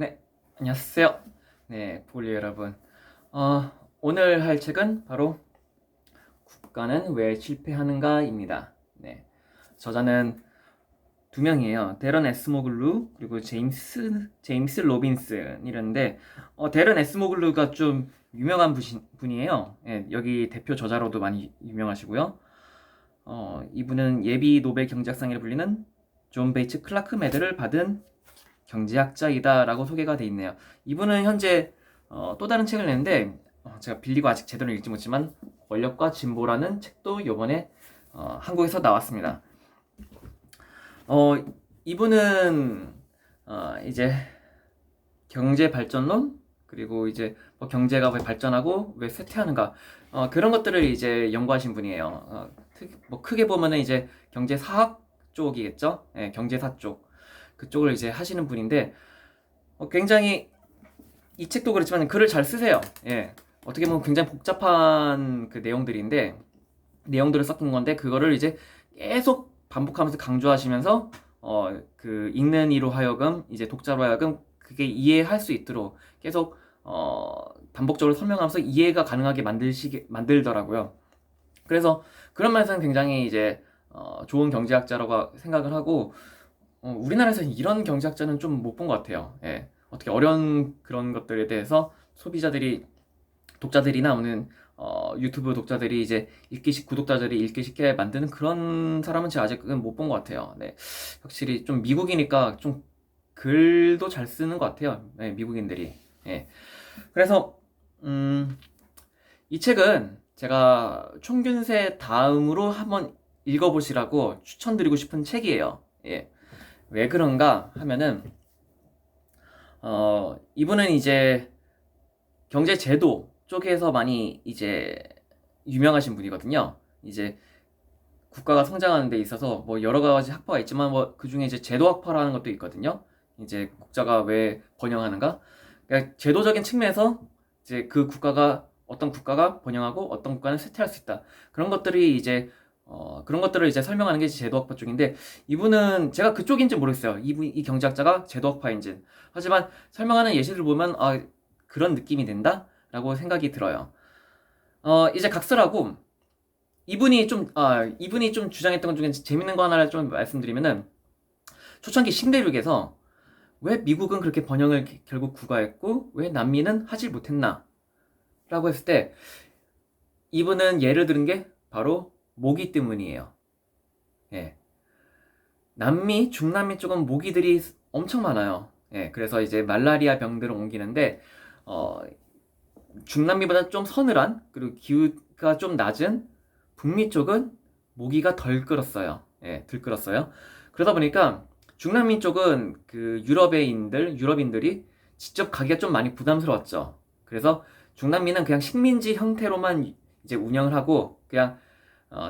네, 안녕하세요. 네, 볼리 여러분. 오늘 할 책은 바로 국가는 왜 실패하는가입니다. 네, 저자는 두 명이에요. 데런 에스모글루 그리고 제임스 로빈슨이라는데 데런 에스모글루가 좀 유명한 분이에요. 예, 여기 대표 저자로도 많이 유명하시고요. 이분은 예비 노벨 경제학상이라 불리는 존 베이츠 클라크 메달을 받은 경제학자이다라고 소개가 돼 있네요. 이분은 현재 또 다른 책을 냈는데 제가 빌리고 아직 제대로 읽지 못했지만 권력과 진보라는 책도 이번에 한국에서 나왔습니다. 어, 이분은 이제 경제 발전론 그리고 이제 뭐 경제가 왜 발전하고 왜 쇠퇴하는가 그런 것들을 이제 연구하신 분이에요. 뭐 크게 보면은 이제 경제사학 쪽이겠죠. 예, 경제사 쪽 그쪽을 이제 하시는 분인데 굉장히 이 책도 그렇지만 글을 잘 쓰세요. 예. 어떻게 보면 굉장히 복잡한 그 내용들인데 내용들을 섞은 건데 그거를 이제 계속 반복하면서 강조하시면서 그 읽는 이로 하여금 이제 독자로 하여금 그게 이해할 수 있도록 계속 반복적으로 설명하면서 이해가 가능하게 만들더라고요. 그래서 그런 면에서는 굉장히 이제 좋은 경제학자라고 생각을 하고 우리나라에서 이런 경제학자는 좀 못 본 것 같아요. 예. 어떻게 어려운 그런 것들에 대해서 소비자들이 독자들이나 오는 유튜브 독자들이 이제 구독자들이 읽기 쉽게 만드는 그런 사람은 제가 아직은 못 본 것 같아요. 네. 확실히 좀 미국이니까 좀 글도 잘 쓰는 것 같아요. 네, 미국인들이. 예. 그래서 이 책은 제가 총균세 다음으로 한번 읽어보시라고 추천드리고 싶은 책이에요. 예. 왜 그런가 하면은 이분은 이제 경제 제도 쪽에서 많이 이제 유명하신 분이거든요. 이제 국가가 성장하는 데 있어서 뭐 여러 가지 학파가 있지만 뭐 그중에 이제 제도 학파라는 것도 있거든요. 이제 국가가 왜 번영하는가? 그러니까 제도적인 측면에서 이제 그 국가가 어떤 국가가 번영하고 어떤 국가는 쇠퇴할 수 있다. 그런 것들이 이제 그런 것들을 이제 설명하는 게 제도학파 쪽인데 이분은 제가 그쪽인지 모르겠어요. 이 경제학자가 제도학파인지. 하지만 설명하는 예시를 보면 그런 느낌이 된다라고 생각이 들어요. 이제 각설하고 이분이 좀 주장했던 것 중에 재밌는 거 하나를 좀 말씀드리면은 초창기 신대륙에서 왜 미국은 그렇게 번영을 결국 구가했고 왜 남미는 하질 못했나 라고 했을 때 이분은 예를 들은 게 바로 모기 때문이에요. 예. 중남미 쪽은 모기들이 엄청 많아요. 예. 그래서 이제 말라리아 병들을 옮기는데 어, 중남미보다 좀 서늘한 그리고 기후가 좀 낮은 북미 쪽은 모기가 덜 끌었어요. 예, 덜 끌었어요. 그러다 보니까 중남미 쪽은 그 유럽인들이 직접 가기가 좀 많이 부담스러웠죠. 그래서 중남미는 그냥 식민지 형태로만 이제 운영을 하고 그냥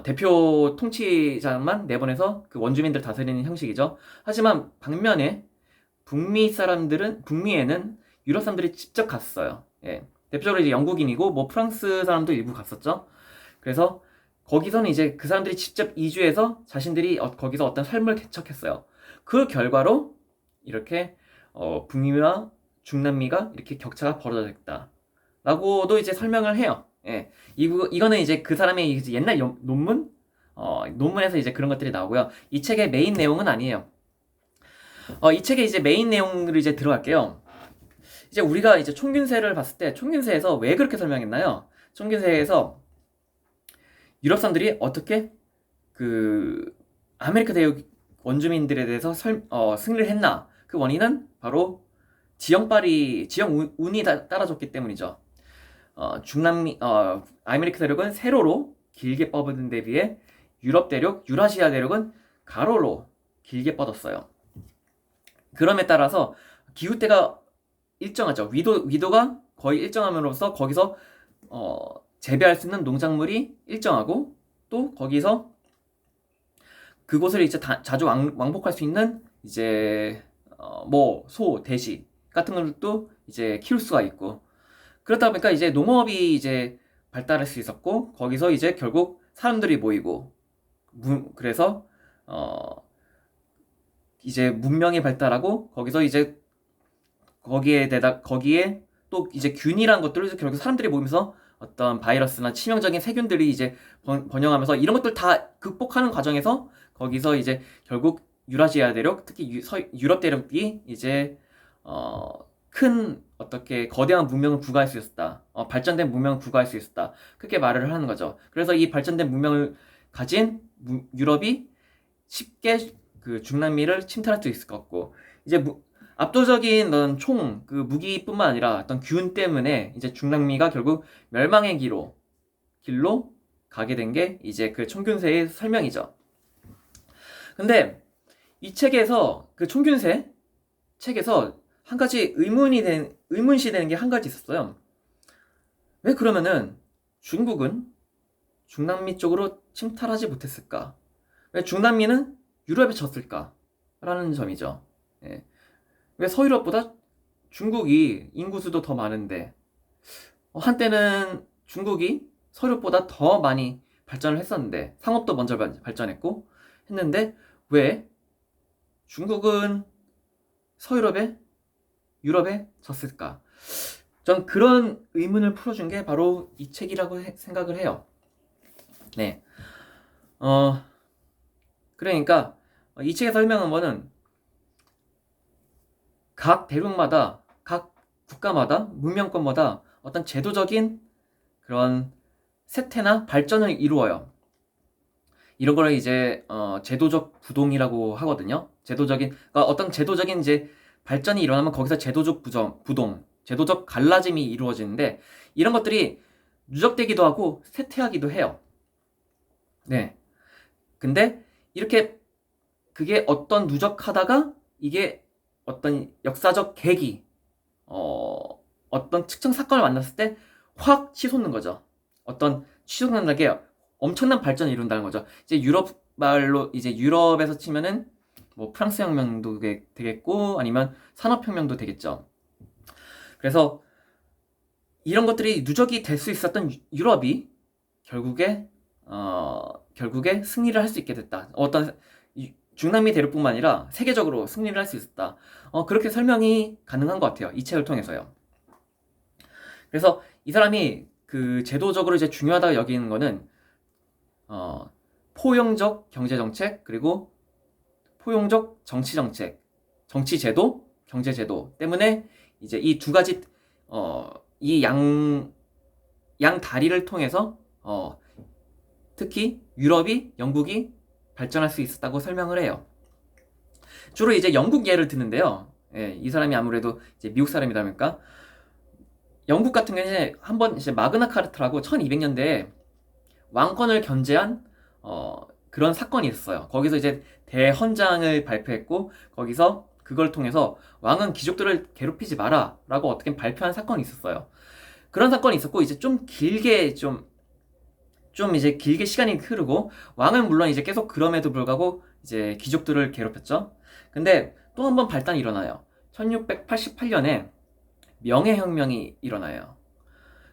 대표 통치자만 내보내서 그 원주민들 다스리는 형식이죠. 하지만 반면에 북미에는 유럽 사람들이 직접 갔어요. 예. 대표적으로 이제 영국인이고 뭐 프랑스 사람도 일부 갔었죠. 그래서 거기서는 이제 그 사람들이 직접 이주해서 자신들이 거기서 어떤 삶을 개척했어요. 그 결과로 이렇게 북미와 중남미가 이렇게 격차가 벌어졌다. 라고도 이제 설명을 해요. 예. 이거는 이제 그 사람의 이제 옛날 논문에서 이제 그런 것들이 나오고요. 이 책의 메인 내용은 아니에요. 이 책의 이제 메인 내용으로 이제 들어갈게요. 이제 우리가 이제 총균세를 봤을 때 총균세에서 왜 그렇게 설명했나요? 총균세에서 유럽 사람들이 어떻게 그 아메리카 대륙 원주민들에 대해서 승리를 했나? 그 원인은 바로 지형운이 따라줬기 때문이죠. 아메리카 대륙은 세로로 길게 뻗은 데 비해 유럽 대륙, 유라시아 대륙은 가로로 길게 뻗었어요. 그럼에 따라서 기후대가 일정하죠. 위도가 거의 일정함으로써 거기서 재배할 수 있는 농작물이 일정하고 또 거기서 그곳을 이제 자주 왕복할 수 있는 이제 뭐 소, 돼지 같은 것도 이제 키울 수가 있고 그렇다 보니까 이제 농업이 이제 발달할 수 있었고 거기서 이제 결국 사람들이 모이고 그래서 이제 문명이 발달하고 거기서 이제 거기에 또 이제 균이라는 것들을 결국 사람들이 모이면서 어떤 바이러스나 치명적인 세균들이 이제 번영하면서 이런 것들 다 극복하는 과정에서 거기서 이제 결국 유라시아 대륙, 특히 유럽 대륙이 이제 큰 어떻게 거대한 문명을 부과할 수 있었다. 발전된 문명을 부과할 수 있었다. 그렇게 말을 하는 거죠. 그래서 이 발전된 문명을 가진 유럽이 쉽게 그 중남미를 침탈할 수 있을 것 같고, 이제 압도적인 그 무기뿐만 아니라 어떤 균 때문에 이제 중남미가 결국 멸망의 길로 가게 된 게 이제 그 총균세의 설명이죠. 근데 이 책에서 그 총균세 책에서 한 가지 의문시 되는 게 한 가지 있었어요. 왜 그러면은 중국은 중남미 쪽으로 침탈하지 못했을까? 왜 중남미는 유럽에 졌을까? 라는 점이죠. 예. 왜 서유럽보다 중국이 인구수도 더 많은데, 한때는 중국이 서유럽보다 더 많이 발전을 했었는데, 상업도 먼저 발전했고, 했는데, 왜 중국은 유럽에 졌을까? 전 그런 의문을 풀어준 게 바로 이 책이라고 생각을 해요. 네. 그러니까, 이 책에 설명한 거는 각 대륙마다, 각 국가마다, 문명권마다 어떤 제도적인 그런 세태나 발전을 이루어요. 이런 거를 이제 제도적 부동이라고 하거든요. 그러니까 어떤 제도적인 이제 발전이 일어나면 거기서 제도적 부동, 제도적 갈라짐이 이루어지는데 이런 것들이 누적되기도 하고 쇠퇴하기도 해요. 네. 근데 이렇게 그게 어떤 누적하다가 이게 어떤 역사적 계기, 어떤 특정 사건을 만났을 때 확 치솟는 거죠. 어떤 치솟는다는 게 엄청난 발전을 이룬다는 거죠. 이제 유럽 말로 이제 유럽에서 치면은 뭐 프랑스 혁명도 되겠고 아니면 산업혁명도 되겠죠. 그래서 이런 것들이 누적이 될 수 있었던 유럽이 결국에 승리를 할 수 있게 됐다. 어떤 중남미 대륙뿐만 아니라 세계적으로 승리를 할 수 있었다. 그렇게 설명이 가능한 것 같아요. 이 책을 통해서요. 그래서 이 사람이 그 제도적으로 이제 중요하다고 여기는 거는 포용적 경제정책 그리고 포용적 정치정책, 정치제도, 경제제도 때문에 이제 이 두 가지 이 양 다리를 통해서 특히 유럽이 영국이 발전할 수 있었다고 설명을 해요. 주로 이제 영국 예를 드는데요. 예, 이 사람이 아무래도 이제 미국 사람이다 보니까 영국 같은 경우에 한번 이제 마그나 카르타라고 1200년대에 왕권을 견제한 그런 사건이 있었어요. 거기서 이제 대헌장을 발표했고 거기서 그걸 통해서 왕은 귀족들을 괴롭히지 마라 라고 어떻게 발표한 사건이 있었어요. 그런 사건이 있었고 이제 좀 길게 이제 길게 시간이 흐르고 왕은 물론 이제 계속 그럼에도 불구하고 이제 귀족들을 괴롭혔죠. 근데 또 한 번 발단이 일어나요. 1688년에 명예혁명이 일어나요.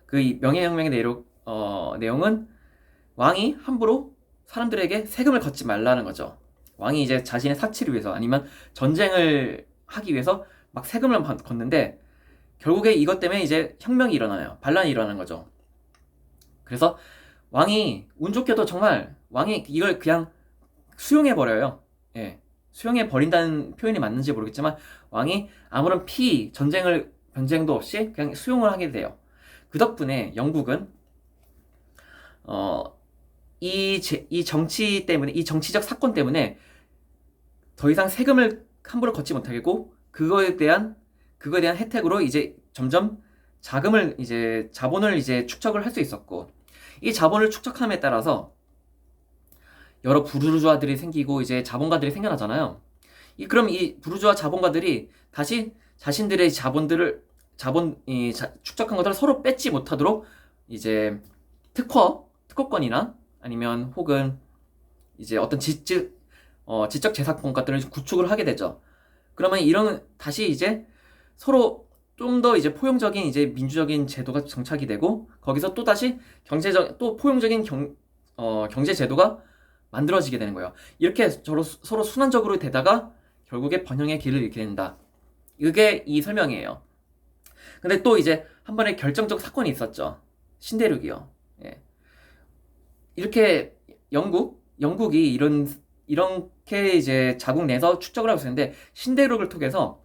그 명예혁명의 내용은 왕이 함부로 사람들에게 세금을 걷지 말라는 거죠. 왕이 이제 자신의 사치를 위해서 아니면 전쟁을 하기 위해서 막 세금을 걷는데 결국에 이것 때문에 이제 혁명이 일어나요. 반란이 일어나는 거죠. 그래서 왕이 운 좋게도 정말 왕이 이걸 그냥 수용해 버려요. 예. 수용해 버린다는 표현이 맞는지 모르겠지만 왕이 아무런 전쟁도 없이 그냥 수용을 하게 돼요. 그 덕분에 영국은 이 정치 때문에 이 정치적 사건 때문에 더 이상 세금을 함부로 걷지 못하겠고 그거에 대한 혜택으로 이제 점점 자본을 이제 축적을 할 수 있었고 이 자본을 축적함에 따라서 여러 부르주아들이 생기고 이제 자본가들이 생겨나잖아요. 그럼 이 부르주아 자본가들이 다시 자신들의 축적한 것들을 서로 뺏지 못하도록 이제 특허권이나 아니면 혹은 이제 어떤 지적 재산권 같은 걸 구축을 하게 되죠. 그러면 다시 이제 서로 좀 더 이제 포용적인 이제 민주적인 제도가 정착이 되고 거기서 또 다시 또 포용적인 경제 제도가 만들어지게 되는 거예요. 이렇게 서로 순환적으로 되다가 결국에 번영의 길을 잃게 된다. 이게 이 설명이에요. 근데 또 이제 한 번에 결정적 사건이 있었죠. 신대륙이요. 예. 이렇게 영국이 이렇게 이제 자국 내에서 축적을 하고 있었는데 신대륙을 통해서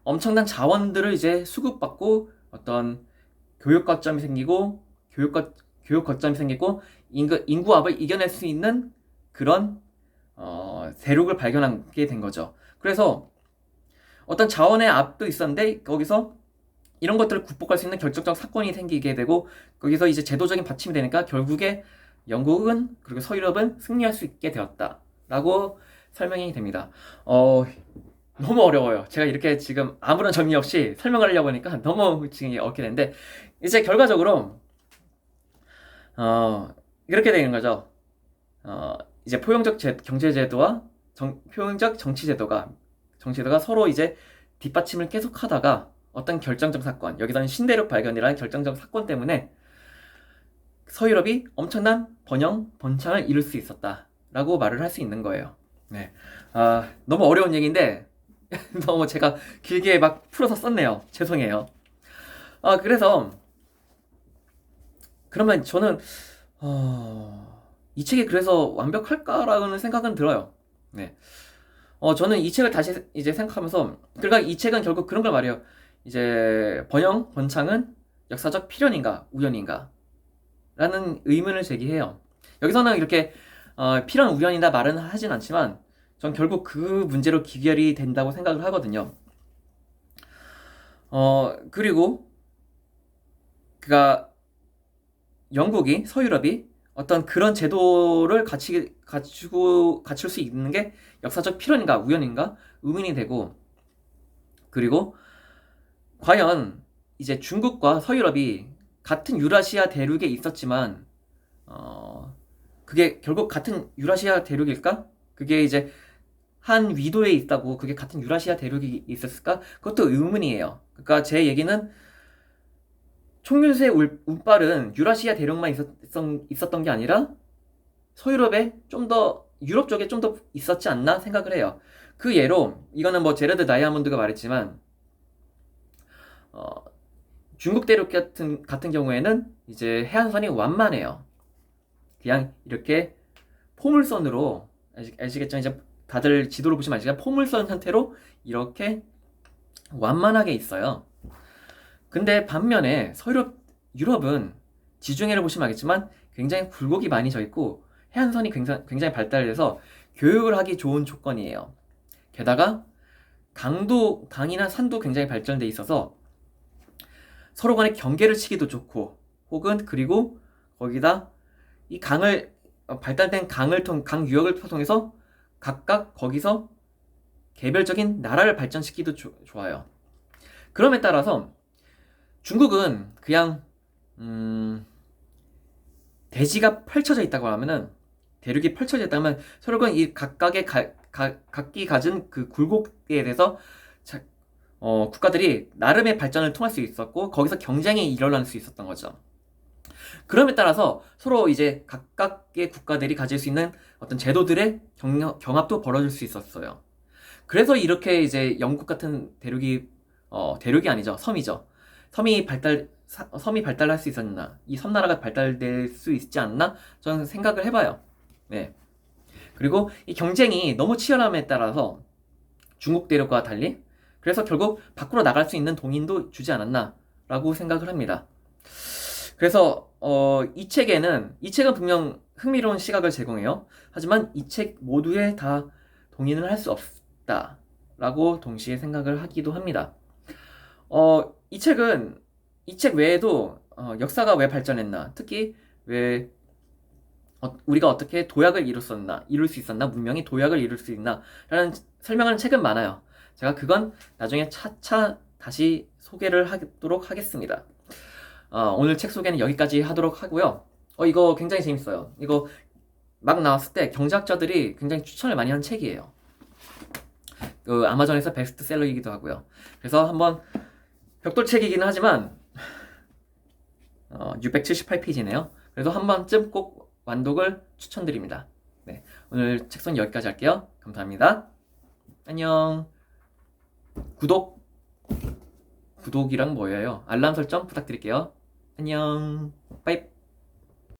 엄청난 자원들을 이제 수급받고 어떤 교육 거점이 생기고 교육 거점이 생기고 인구압을 이겨낼 수 있는 그런 대륙을 발견하게 된 거죠. 그래서 어떤 자원의 압도 있었는데 거기서 이런 것들을 극복할 수 있는 결정적 사건이 생기게 되고 거기서 이제 제도적인 받침이 되니까 결국에 영국은 그리고 서유럽은 승리할 수 있게 되었다라고 설명이 됩니다. 너무 어려워요. 제가 이렇게 지금 아무런 정리 없이 설명을 하려고 하니까 너무 지금 어렵게 되는데 이제 결과적으로 이렇게 되는 거죠. 이제 포용적 경제제도와 포용적 정치제도가 서로 이제 뒷받침을 계속하다가 어떤 결정적 사건, 여기서는 신대륙 발견이라는 결정적 사건 때문에 서유럽이 엄청난 번창을 이룰 수 있었다라고 말을 할 수 있는 거예요. 네. 너무 어려운 얘기인데 너무 제가 길게 막 풀어서 썼네요. 죄송해요. 그래서 그러면 저는 이 책이 그래서 완벽할까라는 생각은 들어요. 네. 저는 이 책을 다시 이제 생각하면서 그러니까 이 책은 결국 그런 걸 말해요. 이제 번창은 역사적 필연인가 우연인가 라는 의문을 제기해요. 여기서는 이렇게 필연 우연이다 말은 하진 않지만 전 결국 그 문제로 귀결이 된다고 생각을 하거든요. 그리고 그가 영국이 서유럽이 어떤 그런 제도를 갖출 수 있는 게 역사적 필연인가 우연인가 의문이 되고 그리고 과연 이제 중국과 서유럽이 같은 유라시아 대륙에 있었지만 그게 결국 같은 유라시아 대륙일까? 그게 이제 한 위도에 있다고 그게 같은 유라시아 대륙이 있었을까? 그것도 의문이에요. 그러니까 제 얘기는 총균수의 운빨은 유라시아 대륙만 있었던 게 아니라 서유럽에 좀 더 유럽 쪽에 좀 더 있었지 않나 생각을 해요. 그 예로 이거는 뭐 제러드 다이아몬드가 말했지만 중국 대륙 같은 경우에는 이제 해안선이 완만해요. 그냥 이렇게 포물선으로 아시겠죠? 이제 다들 지도를 보시면 아시겠지만 포물선 형태로 이렇게 완만하게 있어요. 근데 반면에 유럽은 지중해를 보시면 알겠지만 굉장히 굴곡이 많이 져 있고 해안선이 굉장히 발달돼서 교육을 하기 좋은 조건이에요. 게다가 강이나 산도 굉장히 발전돼 있어서 서로 간에 경계를 치기도 좋고 혹은 그리고 거기다 이 발달된 강 유역을 통해서 각각 거기서 개별적인 나라를 발전시키기도 좋아요. 그럼에 따라서 중국은 그냥 대지가 펼쳐져 있다고 하면은 대륙이 펼쳐져 있다면 서로가 이 각기 가진 그 굴곡에 대해서 국가들이 나름의 발전을 통할 수 있었고 거기서 경쟁이 일어날 수 있었던 거죠. 그럼에 따라서 서로 이제 각각의 국가들이 가질 수 있는 어떤 제도들의 경합도 벌어질 수 있었어요. 그래서 이렇게 이제 영국 같은 대륙이 아니죠. 섬이죠. 섬이 발달할 수 있었나? 이 섬나라가 발달될 수 있지 않나? 저는 생각을 해봐요. 네. 그리고 이 경쟁이 너무 치열함에 따라서 중국 대륙과 달리 그래서 결국 밖으로 나갈 수 있는 동인도 주지 않았나라고 생각을 합니다. 그래서 이 책은 분명 흥미로운 시각을 제공해요. 하지만 이 책 모두에 다 동의는 할 수 없다라고 동시에 생각을 하기도 합니다. 이 책 외에도 역사가 왜 발전했나, 특히 왜 우리가 어떻게 도약을 이룰 수 있었나, 문명이 도약을 이룰 수 있나 라는 설명하는 책은 많아요. 제가 그건 나중에 차차 다시 소개를 하도록 하겠습니다. 오늘 책 소개는 여기까지 하도록 하고요. 이거 굉장히 재밌어요. 이거 막 나왔을 때 경제학자들이 굉장히 추천을 많이 한 책이에요. 그 아마존에서 베스트셀러이기도 하고요. 그래서 한번 벽돌책이긴 하지만 678페이지네요. 그래서 한 번쯤 꼭 완독을 추천드립니다. 네, 오늘 책 소개 여기까지 할게요. 감사합니다. 안녕. 구독 구독이랑 뭐예요? 알람 설정 부탁드릴게요. 안녕. 빠이.